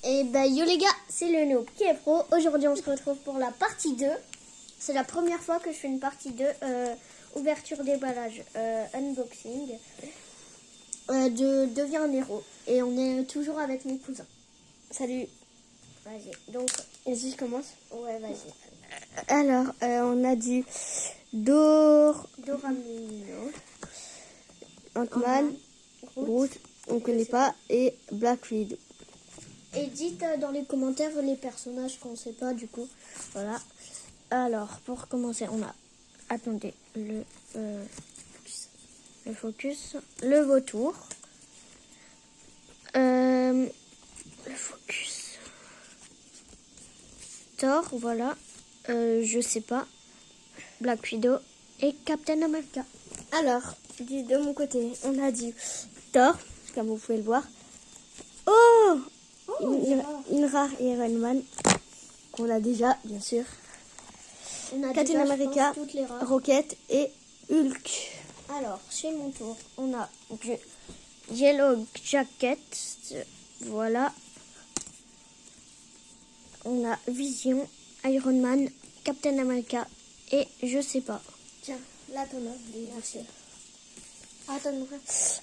Et bah yo les gars, c'est le Noob qui est pro. Aujourd'hui on se retrouve pour la partie 2. C'est la première fois que je fais une partie 2 ouverture déballage, unboxing de Deviens un héros. Et on est toujours avec mes cousins. Salut. Vas-y, donc Vas-y, je commence. ouais vas-y. Alors, on a dit Dor, Doramino, Ant-Man, Groot, on connaît pas, et Black Widow. Et dites dans les commentaires les personnages qu'on sait pas du coup. Voilà. Alors pour commencer on a, attendez, le focus, le vautour, le focus, Thor, voilà, je sais pas, Black Widow et Captain America. Alors, de mon côté, on a dit Thor, comme vous pouvez le voir. Oh, une rare Iron Man, qu'on a déjà, bien sûr. On a Captain déjà, je America, pense, toutes les rares. Rocket et Hulk. Alors, c'est mon tour. On a du Yellow Jacket. Voilà. On a Vision, Iron Man, Captain America et je sais pas. Tiens, là ton œuvre. Merci. Attends,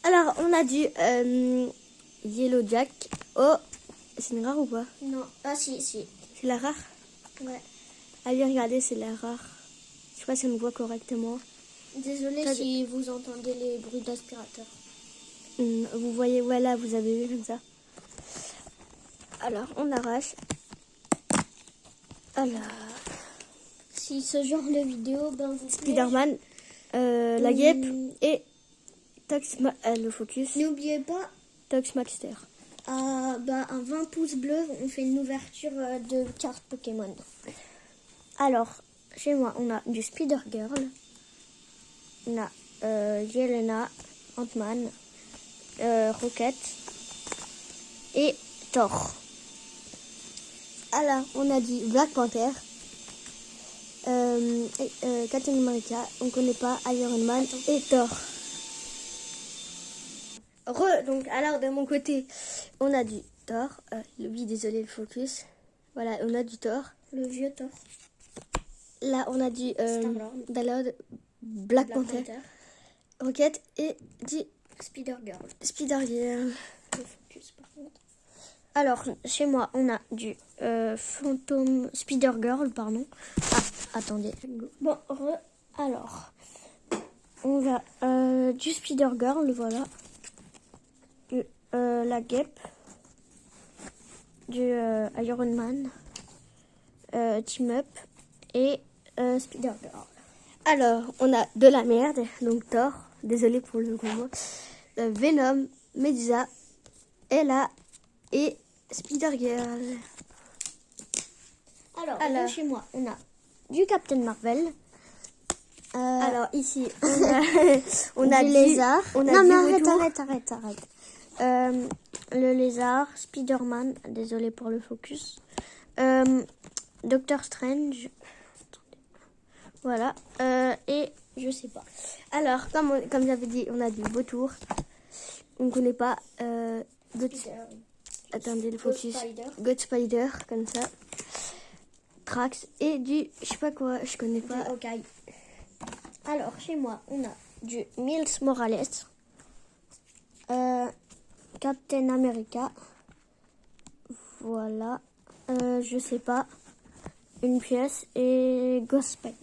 Alors, on a du Yellow Jack. Oh, c'est une rare ou pas? non. Ah si. C'est la rare? Ouais. Allez, regardez, c'est la rare. Je sais pas si on le voit correctement. Désolée si vous entendez les bruits d'aspirateur. Vous voyez, voilà, vous avez vu comme ça. Alors, on arrache. Alors, Si ce genre de vidéo, ben vous plaît, Spider-Man, la guêpe et le focus. n'oubliez pas Tox Maxter. un 20 pouces bleus, on fait une ouverture de cartes Pokémon. Alors, chez moi, on a du Spider-Girl, on a Yelena, Ant-Man, Rocket et Thor. Alors, on a dit Black Panther, Captain America, on connaît pas, Iron Man et Thor. Donc, alors de mon côté, on a du Thor. Oui, désolé le focus. Voilà, on a du Thor. Le vieux Thor. Là, on a du Star-Lord. Black Panther, Rocket et du Spider-Girl. Spider-Girl. Le focus par contre. Alors, chez moi, on a du Phantom Spider-Girl, pardon. Ah, attendez. Bon, alors, on a du Spider-Girl, voilà. Du, la guêpe. Du Iron Man. Team Up. Et Spider-Girl. Alors, on a de la merde, donc Thor. Désolé pour le combo. Venom, Medusa, Ella et Spider-Girl. Alors, chez moi, on a du Captain Marvel. Alors ici, on a du du lézard. On a Non, du mais vautour. arrête. Le lézard, Spider-Man, désolé pour le focus. Doctor Strange. Voilà. Et je sais pas. Alors, comme j'avais dit, on a du vautour. On ne connaît pas. Attendez le focus. God Spider, comme ça. Trax et du, je sais pas quoi, je connais pas. Ok. Alors, chez moi, on a du Miles Morales, Captain America, voilà, je sais pas, une pièce et Ghost Spider.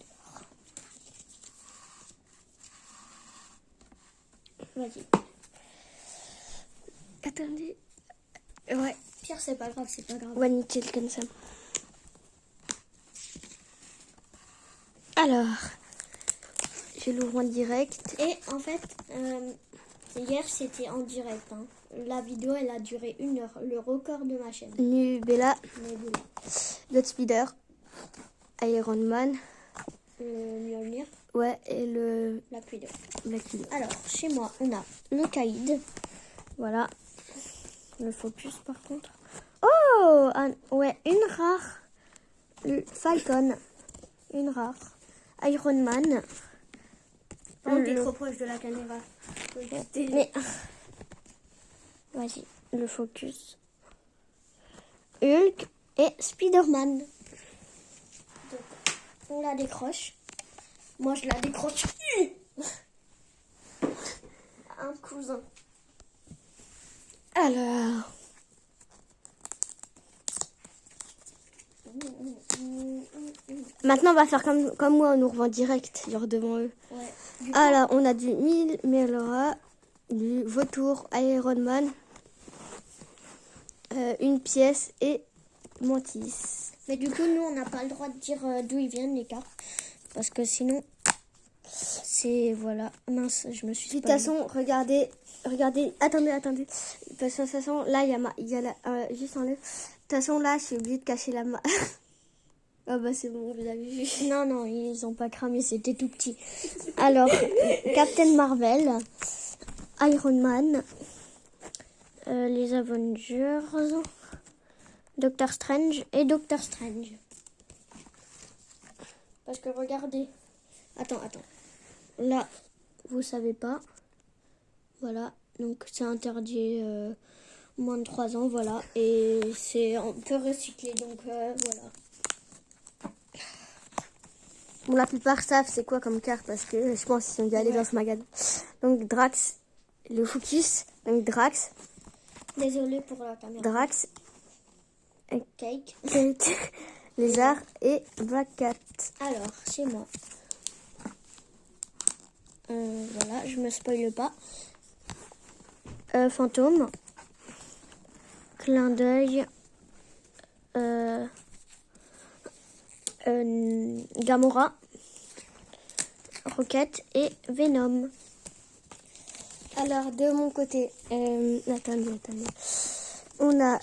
Vas-y. Attendez. Ouais. Pire, c'est pas grave. Ouais, nickel, comme ça. Alors, je l'ouvre en direct. Et en fait, hier c'était en direct. Hein. La vidéo elle a duré 1 heure, le record de ma chaîne. Nubella, Mais voilà. God Spider, Iron Man, Mjolnir, ouais, et le Black Widow. Black Widow. Alors, chez moi, on a le Caïd. Voilà. Le focus par contre. Oh ouais, une rare. Le Falcon. Une rare. Iron Man. T'es trop proche de la caméra. Mais vas-y, le focus. Hulk et Spider-Man. Donc, on la décroche. Moi, je la décroche. Un cousin. Alors, maintenant on va faire comme moi, on nous revend direct, genre devant eux. Ouais. Alors, on a du Melora, du Vautour, Iron Man, une pièce et Mantis. Mais du coup, nous, on n'a pas le droit de dire d'où ils viennent, les cartes. Parce que sinon, c'est... Voilà. Mince, je me suis... De toute façon, regardez, attendez. Parce que de toute façon, là, il y a juste en live. De toute façon, là, je suis obligée de cacher la main. Ah bah c'est bon, vous avez vu. Non, ils ont pas cramé, c'était tout petit. Alors, Captain Marvel, Iron Man, les Avengers, Doctor Strange et Doctor Strange. Parce que regardez. Attends. Là, vous savez pas. Voilà, donc c'est interdit moins de 3 ans, voilà. Et on peut recycler, donc voilà. Bon, la plupart savent c'est quoi comme carte parce que je pense qu'ils sont déjà allés dans ce magasin. Donc Drax, le Focus, donc Drax, Désolée pour la caméra. Drax, Cake. Lézard et Black Cat. Alors, c'est moi. Voilà, je me spoile pas. Fantôme. Clin d'œil. Gamora. Rocket et Venom. Alors de mon côté, attendez. On a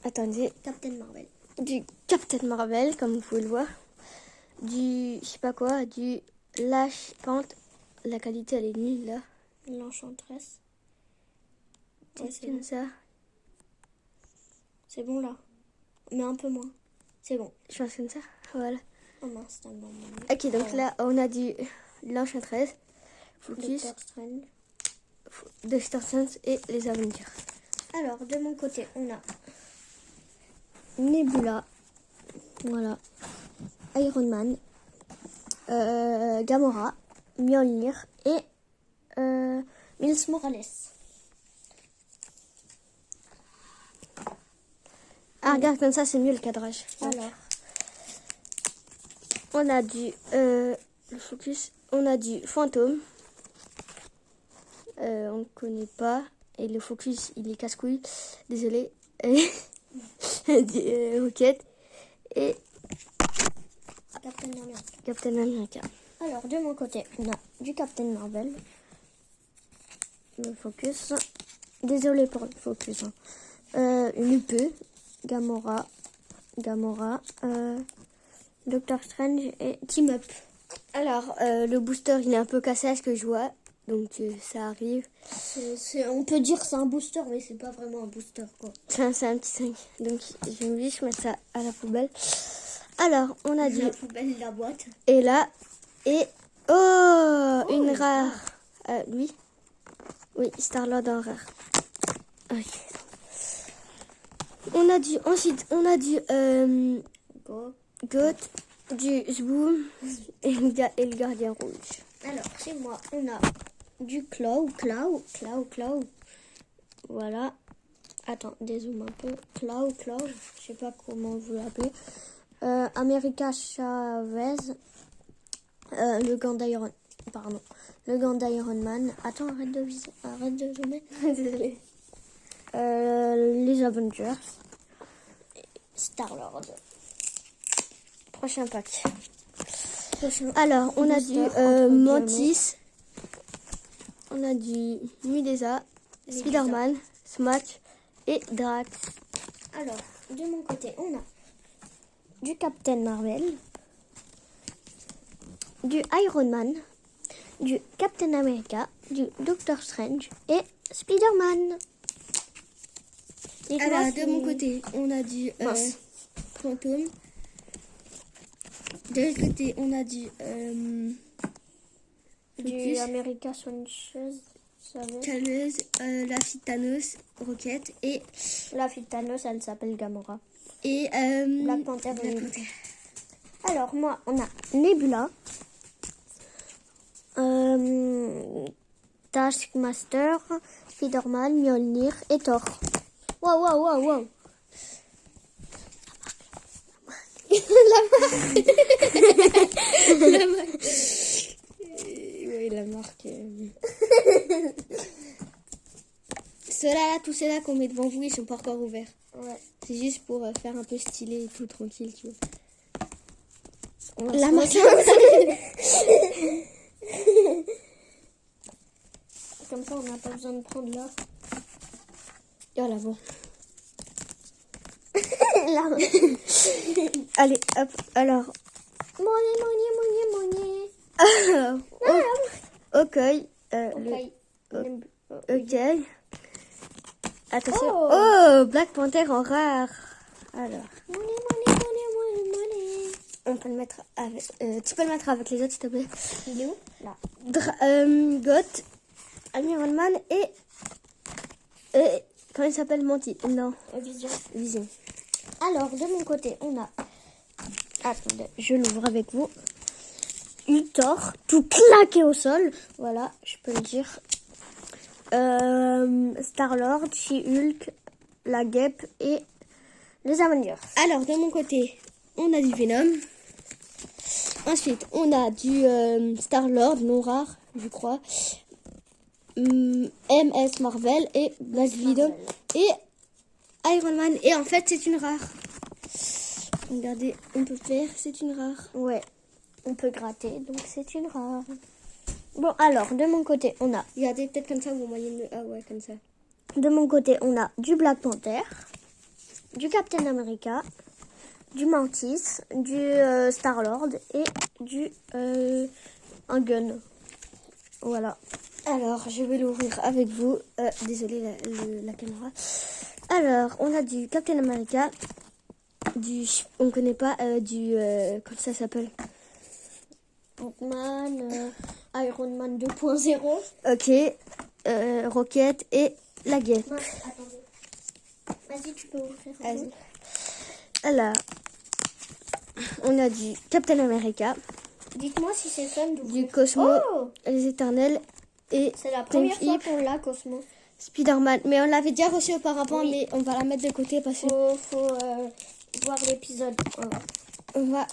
attendez, Captain Marvel. du Captain Marvel, comme vous pouvez le voir. Du, je sais pas quoi, du Lâche Pente. La qualité, elle est nulle, là. L'Enchantress. Ouais, C'est comme ça. C'est bon là. Mais un peu moins. C'est bon. Je pense comme ça. Voilà. Oh mince, c'est un bon moment. Ok, donc là, on a du l'Enchantress, Focus, Doctor Strange. Doctor Strange et les Avengers. Alors, de mon côté, on a Nebula. Voilà. Iron Man. Gamora. Mjolnir. Et Miles Morales. Ah, regarde, comme ça, c'est mieux le cadrage. Alors, On a du le Focus, on a du Fantôme. On ne connaît pas. Et le Focus, il est casse-couille. Désolé. Du Rocket et Captain America. Captain America. Alors, de mon côté, on a du Captain Marvel. Le Focus. Désolé pour le Focus. Une UP. Gamora. Doctor Strange et Team Up. Alors, le booster, il est un peu cassé à ce que je vois. Donc, ça arrive. On peut dire que c'est un booster, mais c'est pas vraiment un booster, quoi. C'est un petit 5. Donc, je vais juste mettre ça à la poubelle. Alors, on a du... La poubelle de la boîte. Et là, et... Oh, une rare. Lui. Oui, Star-Lord en rare. Ok. Ensuite, on a du Goat, du Zboom et le Gardien Rouge. Alors, chez moi, on a du Claw. Voilà. Attends, dézoome un peu. Claw. Je sais pas comment vous l'appelez. America Chavez. Le gant d'Iron... Pardon. Le gant d'Iron Man. Attends, arrête de zoomer. Désolée. Les Avengers. Star-Lord. Prochain pack. Prochain. Alors, on a du Booster, Mantis. On a du Medusa, Medusa. Spider-Man, Smash et Drax. Alors, de mon côté, on a du Captain Marvel, du Iron Man, du Captain America, du Doctor Strange et Spider-Man. Et Alors, toi, de mon côté, on a du Mince. Fantôme. De l'autre côté, on a du du Focus. America Sanchez. savez. Calmeuse, la fille de Thanos, Rocket et La fille de Thanos, elle s'appelle Gamora. Black Panther. Black Panther. Alors, moi, on a Nebula. Taskmaster, Spider-Man, Mjolnir et Thor. Waouh, waouh, waouh, waouh. La marque. Oui, la marque. Ceux-là, tous ceux-là qu'on met devant vous, ils sont pas encore ouverts. Ouais. C'est juste pour faire un peu stylé et tout, tranquille, tu vois. On La se marque. Comme ça, on n'a pas besoin de prendre l'or. Oh là, bon. Là. Allez, hop, alors. Money. Ok. Ok. Ok. Attention. Oh. Oh, Black Panther en rare. Alors, Money. on peut le mettre avec. Tu peux le mettre avec les autres, s'il te plaît. Il est où? Là. Goth, Iron Man et. Comment il s'appelle, Mantis? Non, Vision. Vision. Alors, de mon côté, on a... Attendez, je l'ouvre avec vous. Thor, tout claqué au sol. Voilà, je peux le dire. Star-Lord, She-Hulk, la Guêpe et les Avengers. Alors, de mon côté, on a du Venom. Ensuite, on a du Star-Lord, non rare, je crois. MS Marvel et Black Widow et Iron Man. Et en fait, c'est une rare. Regardez, on peut faire, c'est une rare. Ouais, on peut gratter, donc c'est une rare. Bon, alors, de mon côté, on a... Regardez, peut-être comme ça, vous voyez mieux. Ah ouais, comme ça. De mon côté, on a du Black Panther, du Captain America, du Mantis, du Star-Lord et du... un gun. Voilà. Alors, je vais l'ouvrir avec vous. Désolée, la caméra. Alors, on a du Captain America, on connaît pas, comment ça s'appelle? Ant-Man, Iron Man 2.0. Ok, Rocket et la Guêpe. Attendez. Vas-y, tu peux ouvrir. Vas-y. Alors, on a du Captain America, Dites-moi si c'est fun d'ouvrir. du Cosmo, Oh, les Éternels et c'est la première fois Ip, qu'on l'a, Cosmo. Spider-Man. Mais on l'avait déjà reçu auparavant, Oui. mais on va la mettre de côté parce que Faut voir l'épisode. Voilà.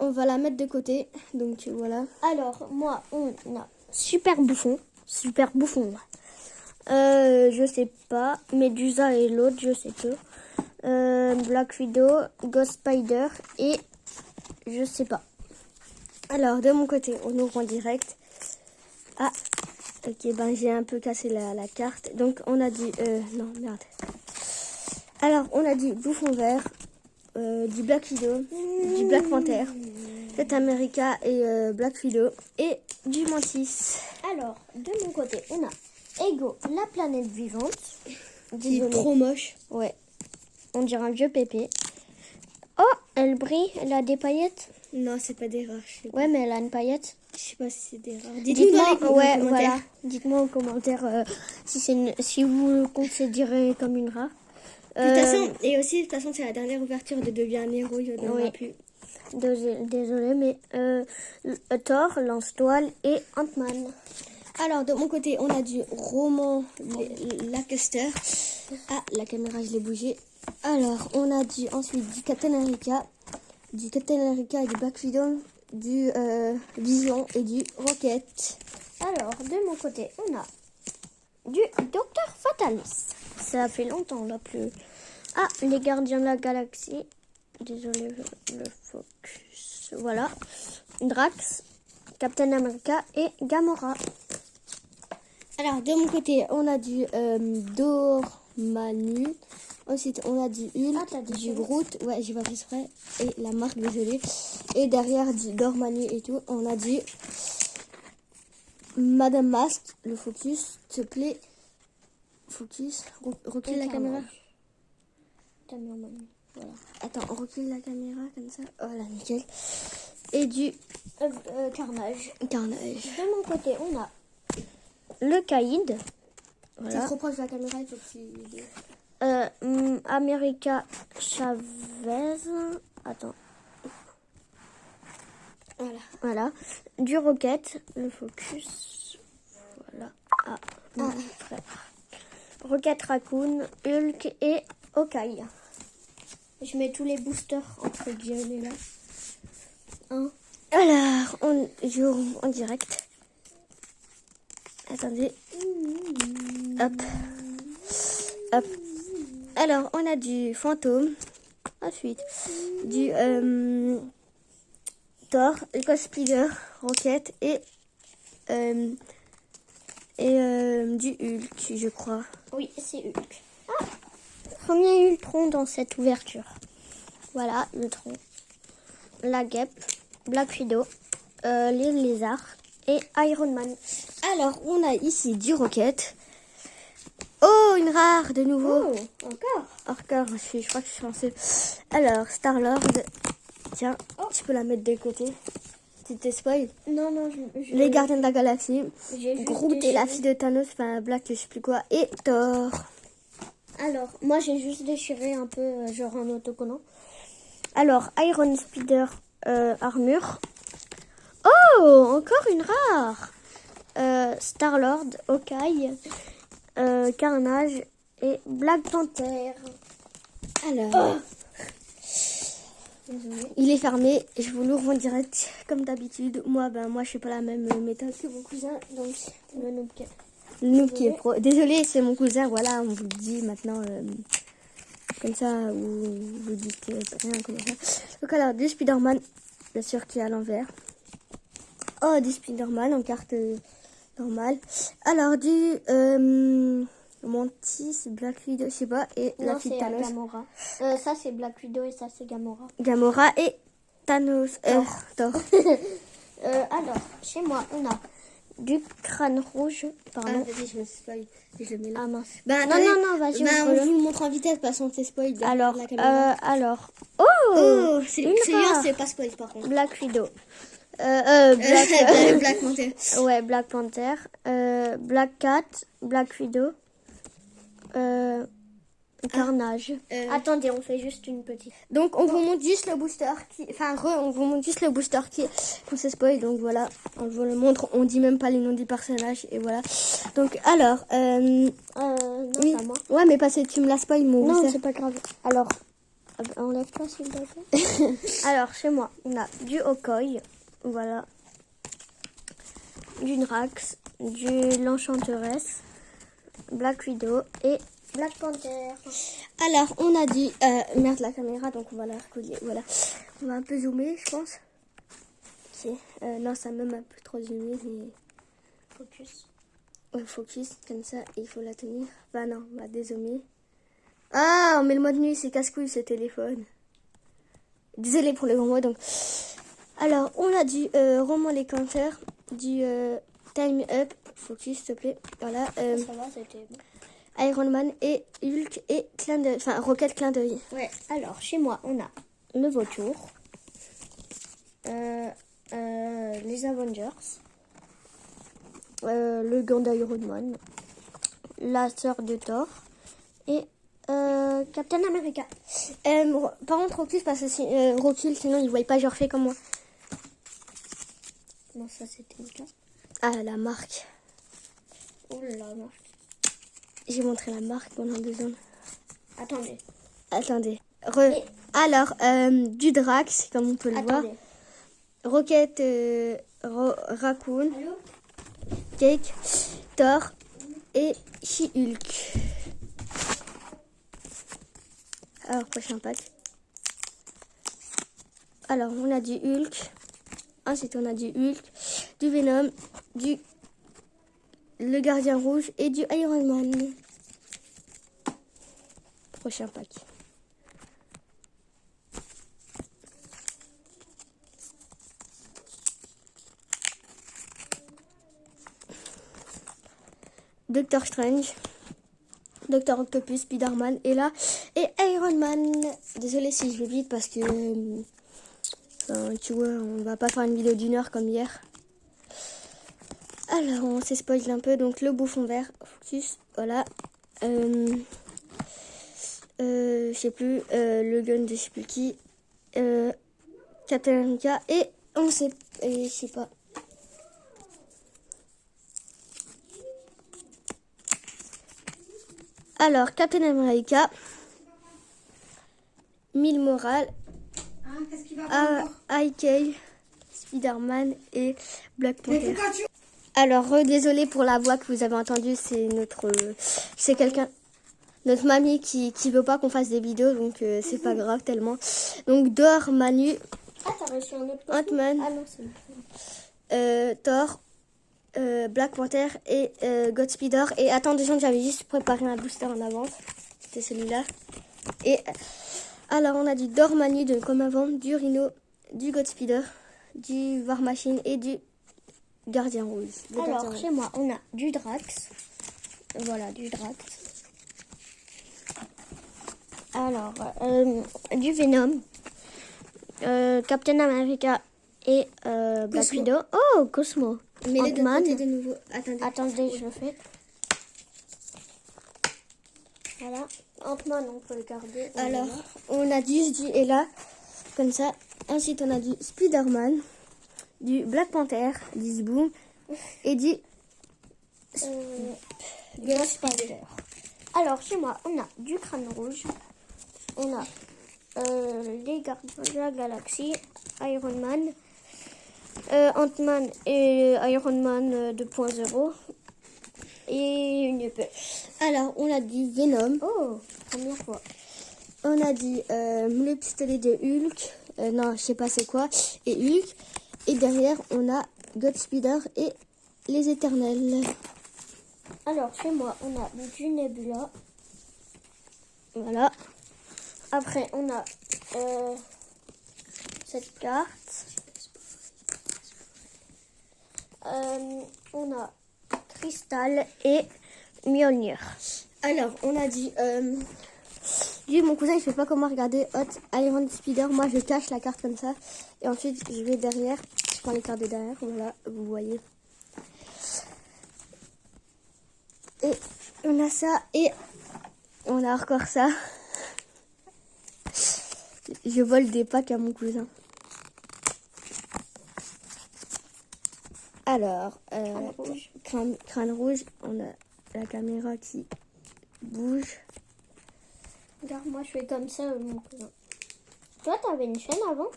on va la mettre de côté. Donc voilà. Alors, moi, on a Super Bouffon. Je sais pas. Medusa et l'autre, je sais peu. Black Widow, Ghost Spider et je sais pas. Alors, de mon côté, on ouvre en direct. Ah, ok, ben j'ai un peu cassé la carte. Donc, on a du... non, merde. Alors, on a du Bouffon Vert, du Black Widow, du Black Panther, Captain America et Black Widow, et du Mantis. Alors, de mon côté, on a Ego, la planète vivante. Qui est trop moche. Ouais. On dirait un vieux pépé. Oh, elle brille, elle a des paillettes. Non, c'est pas des rares. Je sais pas. Ouais, mais elle a une paillette. Je sais pas si c'est des rares. Dites-moi, dans les ouais, commentaires. voilà. Dites-moi en commentaire si vous le considérez comme une rare. De toute façon, et aussi, de toute façon, c'est la dernière ouverture de Devient un héros. Il n'y en aura Oui. plus. Désolée, mais Thor, Lance-Toile et Ant-Man. Alors, de mon côté, on a du roman Lancaster. Ah, la caméra, je l'ai bougée. Alors, on a ensuite du Captain America, et du Black Widow, du Vision et du Rocket. Alors, de mon côté, on a du Docteur Fatalis. Ça fait longtemps, là, plus. Ah, les Gardiens de la Galaxie. Désolé, le focus. Voilà. Drax, Captain America et Gamora. Alors, de mon côté, on a du Dormammu. Ensuite, on a du Hulk, Ah, t'as dit du ça. Groot. Ouais, j'ai pas fait exprès. Et la marque, désolé. Et derrière du Dormammu et tout, on a du Madame Mask. Le focus, s'il te plaît. Focus. Recule la caméra. Voilà. Attends, on recule la caméra comme ça. Voilà, nickel. Et du Carnage. Carnage. De mon côté, on a le Caïd. T'es Voilà. trop proche de la caméra, il faut que tu... America Chavez. Attends. Voilà. Voilà. Du Rocket. Le focus. Voilà. Ah, mon frère. Rocket Raccoon, Hulk et Hawkeye. Je mets tous les boosters entre guillemets là. Hein. Alors, on joue en direct. Attendez. Hop. Hop. Alors, on a du fantôme. Ensuite, du Thor, Ghost Spider, Rocket et du Hulk, je crois. Oui, c'est Hulk. Ah, premier Ultron dans cette ouverture. Voilà, le tronc. La guêpe, Black Widow, les lézards et Iron Man. Alors, on a ici du Rocket. Oh, une rare de nouveau. Oh, encore. Encore, je crois que je suis lancée. Alors, Star-Lord. Tiens, tu peux la mettre de côté. Tu te spoil. Non, Les Gardiens de la Galaxie. j'ai juste Groot et la déchiré. fille de Thanos, enfin Black, je sais plus quoi. Et Thor. Alors, moi j'ai juste déchiré un peu, genre un autocollant. Alors, Iron Spider armure. Oh, encore une rare. Star-Lord, Hawkeye, Carnage et Black Panther. Alors, il est fermé. Je vous l'ouvre en direct, comme d'habitude. Moi, je fais pas la même méthode que mon cousin. Donc, Le Noobke. le noob qui est pro. Désolé, c'est mon cousin. Voilà, on vous le dit maintenant. Comme ça, vous dites rien comme ça. Donc alors, du Spider-Man, bien sûr, qui est à l'envers. Oh, du Spider-Man en carte normale. Alors, du Mantis, Black Widow, je sais pas, et la Non, fille de c'est Thanos. Gamora. Ça c'est Black Widow et ça c'est Gamora. Gamora et Thanos. Thor. Alors, chez moi, on a du crâne rouge. Pardon. vas-y, je me spoil. Je le mets là. Ah mince. Bah, Non, vas-y, on ouvre-le. vous montre en vitesse, parce qu'on s'est spoil. Alors, la caméra. oh, Oh, une celui-là, rare. c'est pas spoil par contre. Black Widow. Black, Black Panther. ouais, Black Panther. Black Cat, Black Widow. Carnage. Attendez, on fait juste une petite. Donc on vous montre juste le booster qui... Enfin, on vous montre juste le booster qui... qu'on s'est spoil. Donc voilà, on vous le montre. On dit même pas les noms des personnages. Et voilà. Donc alors... Non, oui. pas moi. Ouais, mais parce que tu me l'as spoil, mon Non, booster. c'est pas grave. Alors, enlève pas s'il te plaît. Alors, chez moi, on a du Hawkeye. Voilà. Du Drax. Du l'Enchanteresse. Black Widow et Black Panther. Alors, on a dit... merde, la caméra, donc on va la recoller. Voilà. On va un peu zoomer, je pense. Ok. Non, ça m'a même un peu trop zoomé, mais... Focus. Ouais, focus, comme ça, il faut la tenir. Bah non, on va dézoomer. Ah, on met le mode nuit, c'est casse-couille ce téléphone. Désolé pour les gros mots, donc... Alors, on a du Roman les Counters, du Time Up, focus, s'il te plaît. Voilà. Ça va, c'était bon. Iron Man et Hulk et clin d'œil, enfin Rocket clin d'œil. Ouais, alors chez moi on a le Vautour, les Avengers, le gant d'Iron Man, la sœur de Thor et Captain America. Par contre, recule parce que si, recule, sinon il ne voit pas, je refais comme moi. Non, ça c'était le cas. Ah, la marque. Oh là là. J'ai montré la marque pendant 2 secondes. Attendez. Attendez. Et- Alors, du Drax, comme on peut le voir. Attendez. Rocket Raccoon, Allô? Cake, Thor et She-Hulk. Alors, prochain pack. Alors, on a du Hulk. Ensuite, on a du Hulk, du Venom, le Gardien Rouge et du Iron Man. Prochain pack. Doctor Strange, Doctor Octopus, Spider-Man est là et Iron Man. Désolée si je vais vite parce que tu vois, on va pas faire une vidéo d'1 heure comme hier. Alors, on s'est spoilé un peu. Donc, le bouffon vert, focus, voilà. Je sais plus, le gun de je sais plus qui. Captain America. Et on sait, je sais pas. Alors, Captain America, Miles Morales, Qu'est-ce qu'il va avoir encore IK, Spider-Man et Black Panther. Alors, désolé pour la voix que vous avez entendue, c'est quelqu'un, notre mamie qui veut pas qu'on fasse des vidéos, donc c'est pas grave tellement. Donc, Dor, Manu, Ah, t'as reçu un autre Ant-Man, Ah non, c'est bon. Thor, Black Panther et God Spider. Et attends, déjà, j'avais juste préparé un booster en avance. C'était celui-là. Et alors, on a du Dor, Manu de comme avant, du Rhino, du God Spider, du War Machine et du Gardien Rouge. Alors, chez moi, on a du Drax. Voilà, du Drax. Alors, du Venom. Captain America et Black Cosmo. Widow. Oh, Cosmo. Mais les deux Ant-Man. côtés de nouveau. Attendez. Attendez, je le fais. Voilà. Ant-Man, on peut le garder. Alors, on a du et là, comme ça. Ensuite, on a du Spider-Man, du Black Panther, du Zboom et du Ghost Spider. Alors, chez moi, on a du Crâne Rouge. On a les Gardiens de la Galaxie, Iron Man, Ant-Man et Iron Man 2.0 et une épée. Alors, on a du Venom, Oh, première fois. on a dit le pistolet de Hulk, non, je sais pas c'est quoi, et Hulk. Et derrière, on a God Spider et les Éternels. Alors, chez moi, on a du Nebula. Voilà. Après, on a cette carte. On a Crystal et Mjolnir. Alors, on a dit... lui, mon cousin, il fait pas comment regarder Hot Iron Spider. Moi, je cache la carte comme ça. Et ensuite, je vais derrière. Je prends les cartes de derrière. Voilà, vous voyez. Et on a ça. Et on a encore ça. Je vole des packs à mon cousin. Alors, crâne rouge. On a la caméra qui bouge. Regarde, moi, je fais comme ça, mon cousin. Toi, t'avais une chaîne avant?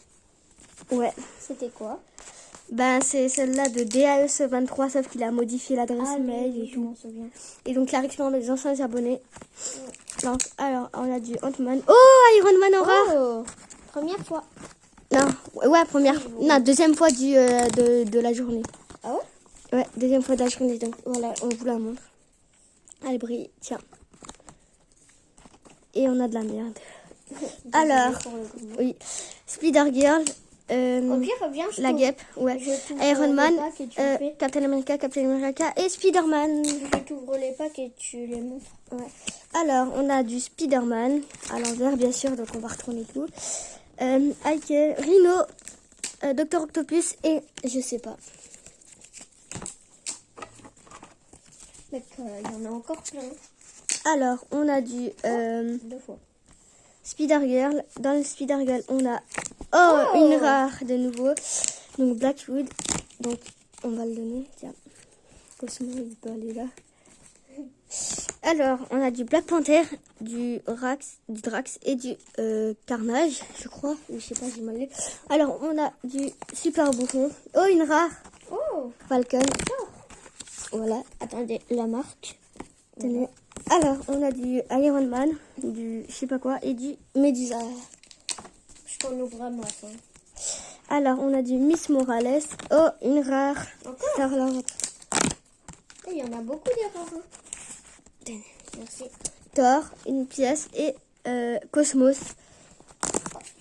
Ouais. C'était quoi? Ben, c'est celle-là de DAES23, sauf qu'il a modifié l'adresse mail et je tout. m'en souviens. Et donc, la récupération des anciens abonnés. Donc, alors, on a du Ant-Man. Oh, Iron Man en rare. Oh, première fois. Non, ouais, première. Non, deuxième fois de la journée. Ah ouais? Ouais, deuxième fois de la journée. Donc, voilà, on vous la montre. Elle brille, tiens. Et on a de la merde. Alors, oui. Spider-Girl. Au pire, viens, je La t'ouvre. guêpe, ouais. Je t'ouvre Iron les Man, packs et tu le fais. Captain America et Spider-Man. Je t'ouvre les packs et tu les montres. Ouais. Alors, on a du Spider-Man à l'envers, bien sûr, donc on va retourner tout. Avec Rhino, Docteur Octopus et je sais pas. Mais il y en a encore plein. Alors, on a du 2 fois. Spider-Girl. Dans le Spider-Girl, on a Oh une rare de nouveau. Donc, Blackwood. Donc, on va le donner. Tiens, Cosmo, il peut aller là. Alors, on a du Black Panther, du Drax et du Carnage, je crois. Je sais pas, j'ai mal lu. Alors, on a du Super Bouffon. Oh, une rare. Oh, Falcon. Voilà. attendez, la marque. Tenez. Alors, on a du Iron Man, du je sais pas quoi, et du Medusa. Je t'en ouvre à moi, ça. Alors, on a du Miss Morales. Oh, une rare. Encore? Star-Lord. Il y en a beaucoup d'erreurs. Hein. Tenez. Merci. Thor, une pièce, et Cosmos,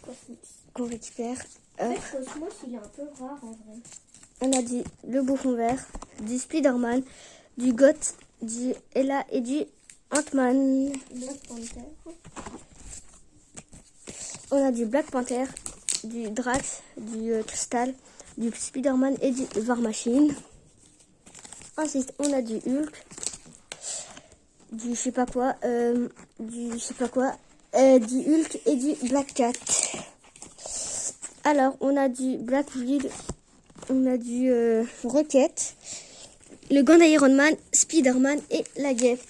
Cosmos. qu'on récupère. En fait, Cosmos, il est un peu rare en vrai. On a dit le Bouffon Vert, du Spider-Man, du Goth, du Ella et du Ant-Man. Black Panther. On a du Black Panther, du Drax, du Crystal, du Spider-Man et du War Machine. Ensuite, on a du Hulk, du je sais pas quoi, du Hulk et du Black Cat. Alors, on a du Black Widow, on a du Rocket, le gant d'Iron Man, Spider-Man et la guêpe.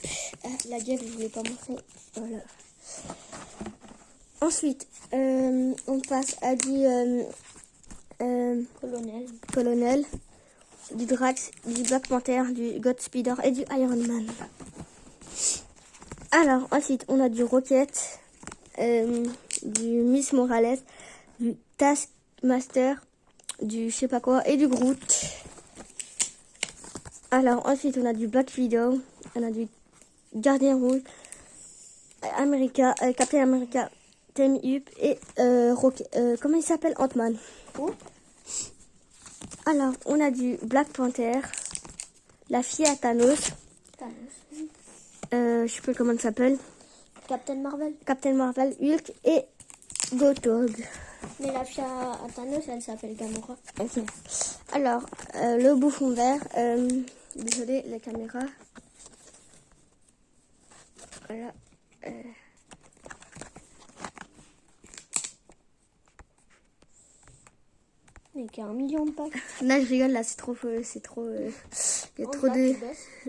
La guêpe, je ne voulais pas montrer. Voilà. Ensuite, on passe à du Colonel, du Drax, du Black Panther, du God Spider et du Iron Man. Alors, ensuite, on a du Rocket, du Miss Morales, du Taskmaster, du je sais pas quoi et du Groot. Alors, ensuite, on a du Black Widow, on a du Gardien Rouge, Captain America, Team Up et comment il s'appelle, Ant-Man. Alors, on a du Black Panther, la fille à Thanos. Je sais plus comment elle s'appelle. Captain Marvel. Hulk et Gotog. Mais la fille à Thanos, elle s'appelle Gamora. Ok. Alors, le bouffon vert. Désolé, la caméra. Voilà. Mais qu'il y a 1 million de packs. Là, je rigole, là, c'est trop. Il y a trop de.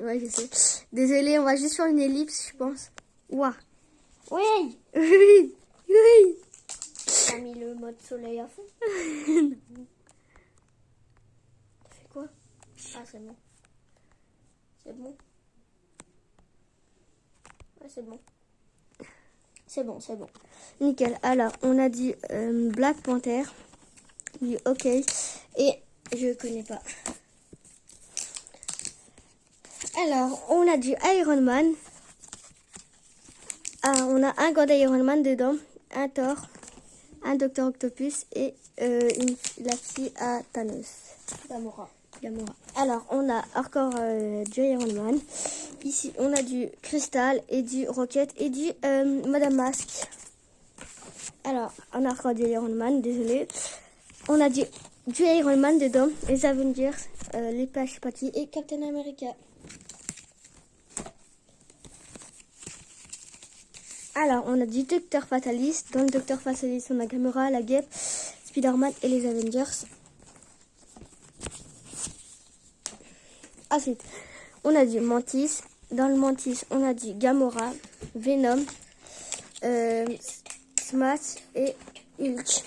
Ouais, je sais. Désolé, on va juste faire une ellipse, je pense. Ouah. Oui. Oui. Oui. T'as mis le mode soleil à fond. T'as fait quoi? Ah, c'est bon. C'est bon. Ouais, c'est bon. C'est bon. Nickel. Alors, on a du Black Panther, du OK, et je connais pas. Alors, on a du Iron Man. Ah, on a un gant d'Iron Man dedans, un Thor, un Docteur Octopus et la fille à Thanos. Gamora. Alors, on a encore du Iron Man. Ici, on a du Crystal et du Rocket et du Madame Masque. Alors, on a encore du Iron Man, désolé. On a du Iron Man dedans, les Avengers, les Pages Patty et Captain America. Alors, on a du Docteur Fatalist. Dans le Docteur Fatalist, on a Gamora, la guêpe, Spider-Man et les Avengers. Ensuite, on a du Mantis. Dans le Mantis, on a du Gamora, Venom, Smash et Hulk.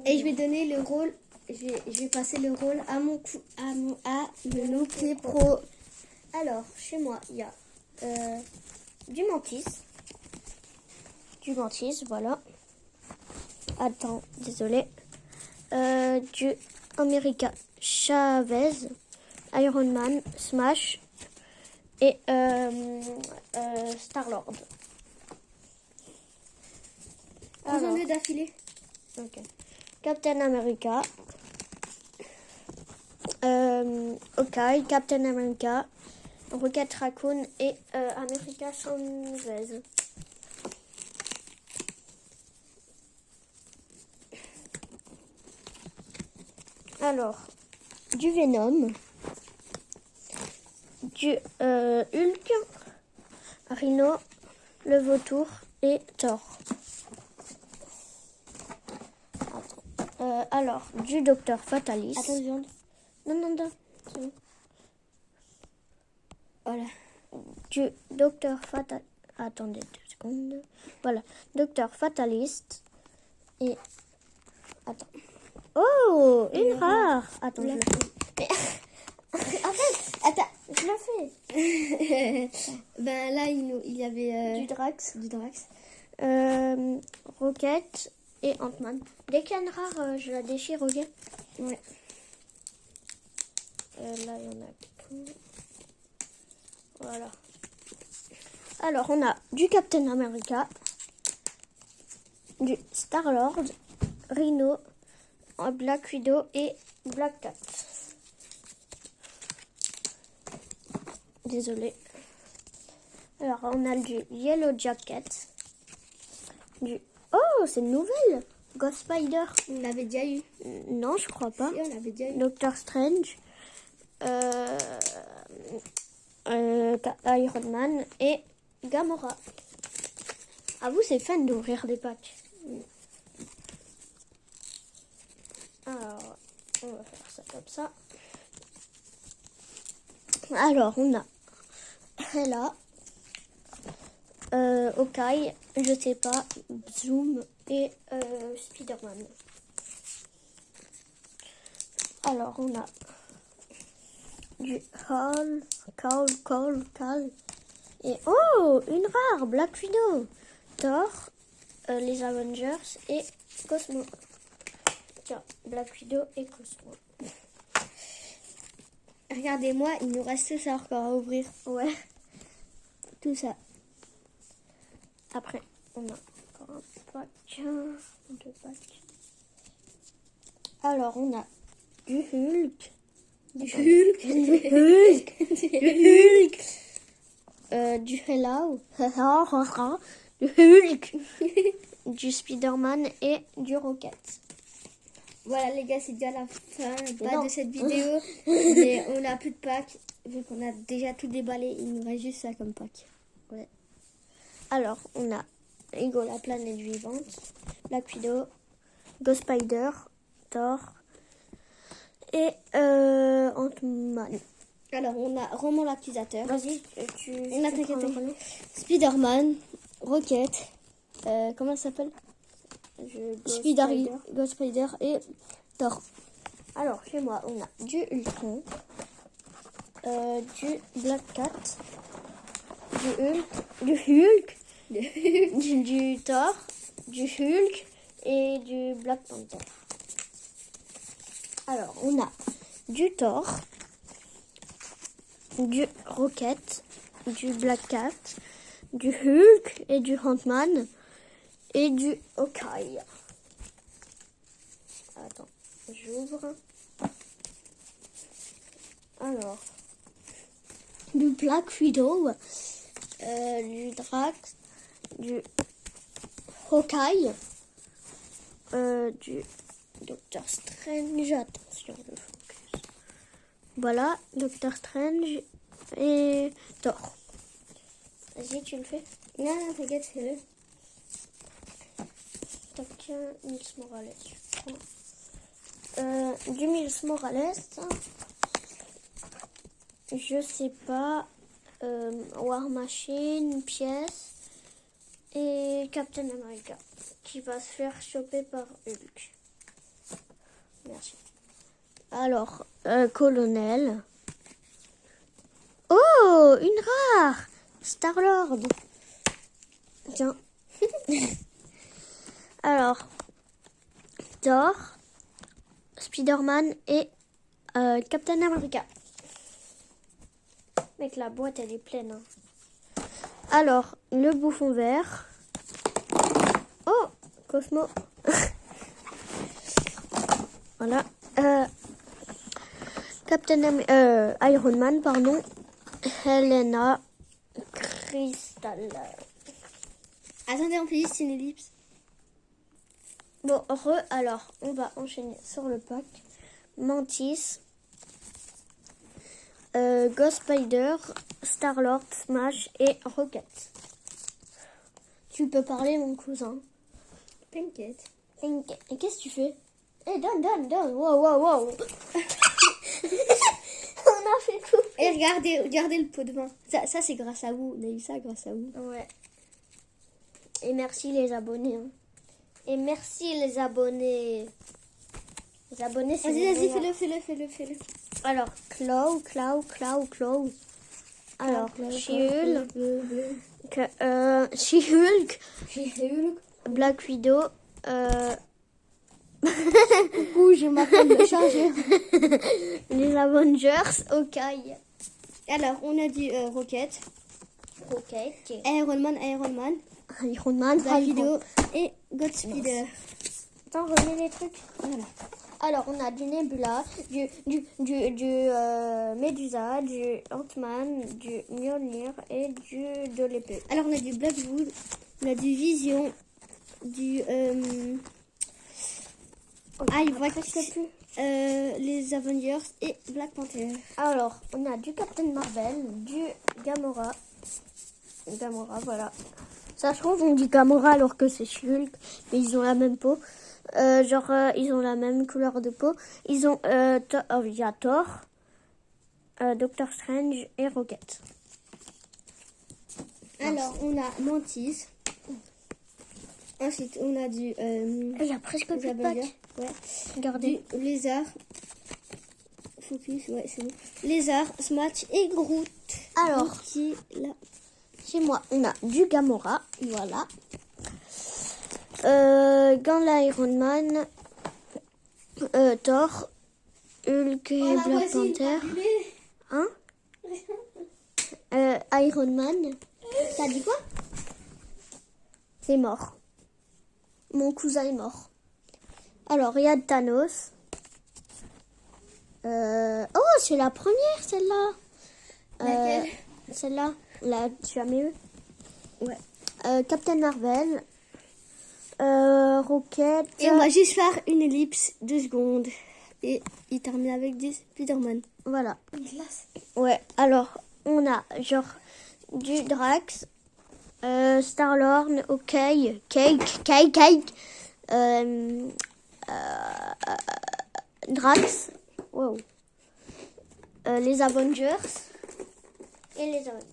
Et je vais donner le rôle, je vais passer le rôle à le Loki Pro. Alors, chez moi, il y a du Mantis. Voilà. Attends, désolé. Du America Chavez, Iron Man, Smash et Star-Lord. J'en ai d'affilée. Ok. Captain America. Hawkeye, Captain America, Rocket Raccoon et America Chavez. Alors, du Venom, du Hulk, Rhino, le Vautour et Thor. Alors, du Docteur Fatalist. Attends, viande. Non. C'est bon. Voilà. Du Docteur Fatalist. Attendez 2 secondes. Voilà. Docteur Fatalist. Et. Attends. Oh, une rare. Attends, je le fais. Mais... en fait, attends, je le fais. Ben là, il y avait du Drax. Rocket. Rocket et Ant-Man. Dès qu'il y a une rare, je la déchire, ok? Ouais. Là, il y en a plus. Voilà. Alors, on a du Captain America, du Star-Lord, Rhino, Black Widow et Black Cat. Désolé. Alors, on a du Yellow Jacket, du... Oh, c'est une nouvelle! Ghost Spider. On l'avait déjà eu. Non, je crois pas. Si, on l'avait déjà eu. Doctor Strange, Iron Man et Gamora. Ah, vous, c'est fun d'ouvrir des packs. Alors, on va faire ça comme ça. Alors, on a là, Hawkeye, je sais pas, Zoom et Spider-Man. Alors, on a du Call. Et oh, une rare, Black Widow, Thor, les Avengers et Cosmo. Tiens, Black Widow et Cosmo. Regardez-moi, il nous reste tout ça encore à ouvrir. Ouais. Tout ça. Après, on a encore un pack, deux packs. Alors, on a du Hulk. Du Hello. Du Hulk. Du Spider-Man et du Rocket. Voilà les gars, c'est déjà la fin Non. de cette vidéo. Mais on a plus de packs. Vu qu'on a déjà tout déballé, il nous reste juste ça comme pack. Ouais. Alors, on a Ego, la planète vivante, Black Widow, Ghost Spider, Thor et Ant-Man. Alors, on a Roman l'accusateur. Vas-y, On a t'inquiète. Spider-Man, Rocket, comment ça s'appelle? Ghost Spider et Thor. Alors, chez moi, on a du Ultron, du Black Cat, du Hulk, du Thor, du Hulk et du Black Panther. Alors, on a du Thor, du Rocket, du Black Cat, du Hulk et du Ant-Man et du Hawkeye. Attends, j'ouvre. Alors, du Black Widow, du Drax, du Hawkeye, du Doctor Strange. Attention, le focus. Voilà, Doctor Strange et Thor. Vas-y, tu le fais? Non, t'inquiète, fais-le. Tac, Miles Morales. Du Miles Morales, je sais pas, War Machine, une pièce, et Captain America, qui va se faire choper par Hulk. Merci. Alors, Colonel. Oh, une rare! Star-Lord. Tiens. Alors, Thor, Spider-Man et Captain America. Mec, la boîte, elle est pleine. Hein. Alors, le bouffon vert. Oh, Cosmo. Voilà. Iron Man, pardon. Helena. Crystal. Attendez, on fait juste une ellipse. Bon, alors, on va enchaîner sur le pack. Mantis, Ghost Spider, Star-Lord, Smash et Rocket. Tu peux parler, mon cousin. T'inquiète. Et qu'est-ce que tu fais? Eh, donne. Wow. On a fait tout. Et regardez le pot de vin. Ça c'est grâce à vous. On a eu ça grâce à vous. Ouais. Et merci les abonnés. Hein. Et merci les abonnés. Les abonnés, c'est... Vas-y, fais-le. Alors, Claw. Alors, She-Hulk, Black Widow, Coucou, je m'appelle le chargeur. les Avengers, Hawkeye. Alors, on a du Rocket, Iron Man, Iron Man, Black Widow et Ghost Spider. Attends, remets les trucs. Voilà. Alors, on a du Nebula, du Medusa, du Ant-Man, du Mjolnir et de l'épée. Alors, on a du Blackwood, on a du Vision, du... il va Presque plus. les Avengers et Black Panther. Alors, on a du Captain Marvel, du Gamora. Gamora, voilà. Ça se trouve, on dit Gamora alors que c'est Shulk, mais ils ont la même peau. Ils ont la même couleur de peau. Ils ont, il y a Thor, Doctor Strange et Rocket. Alors, on a Mantis. Ensuite, on a du... Il y a presque plus de Avengers. pack. Ouais. Regardez. Du Lézard. Focus, ouais, c'est bon. Lézard, Smash et Groot. Alors, Qui là. chez moi, on a du Gamora, voilà. Gant Iron Man, Thor, Hulk et Black Panther. Hein? Iron Man. T'as dit quoi? C'est mort. Mon cousin est mort. Alors, il y a Thanos. Oh, c'est la première, celle-là. Laquelle? Celle-là, là, tu as mieux. Ouais. Captain Marvel. Rocket. Et on va juste faire une ellipse, 2 secondes. Et il termine avec du Spider-Man. Voilà. Une glace. Ouais, alors, on a genre du Drax. Star-Lord, ok. Cake. Drax. Wow. Les Avengers. Et les Avengers.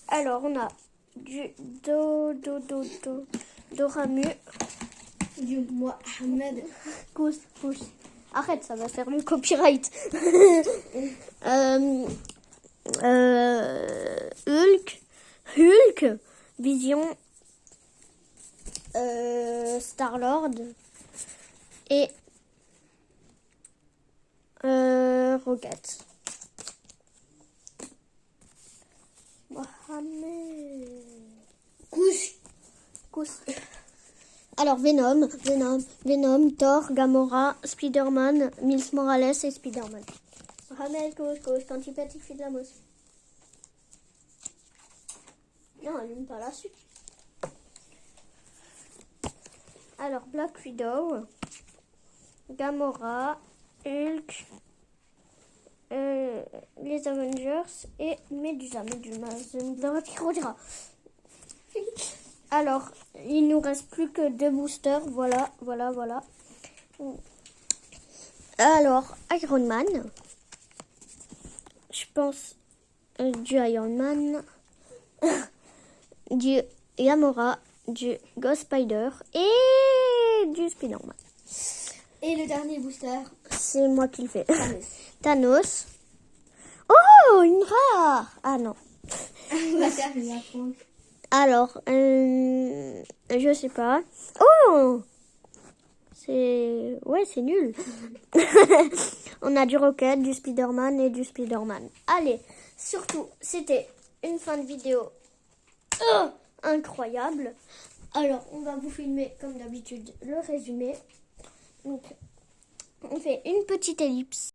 Alors, on a du Doramu. Du Mohamed. Pousse. Arrête, ça va faire le copyright. Hulk, Vision, Star-Lord et Rocket. Mohamed. Cousse. Alors Venom, Thor, Gamora, Spider-Man, Miles Morales et Spider-Man. Mohamed, cousse, quand tu pètes, il fait de la mousse. Non, allume pas la suite. Alors, Black Widow, Gamora, Hulk, les Avengers et Medusa. Alors, il nous reste plus que 2 boosters. Voilà. Alors, Iron Man. Je pense du Iron Man. Du Gamora, du Ghost Spider et du Spider-Man. Et le dernier booster. C'est moi qui le fais. Thanos. Oh, une rare. Ah non. On va faire une apprendre. Alors, je sais pas. Oh, c'est nul. On a du Rocket, du Spider-Man et du Spider-Man. Allez, surtout, c'était une fin de vidéo incroyable. Alors, on va vous filmer comme d'habitude le résumé. Donc, on fait une petite ellipse.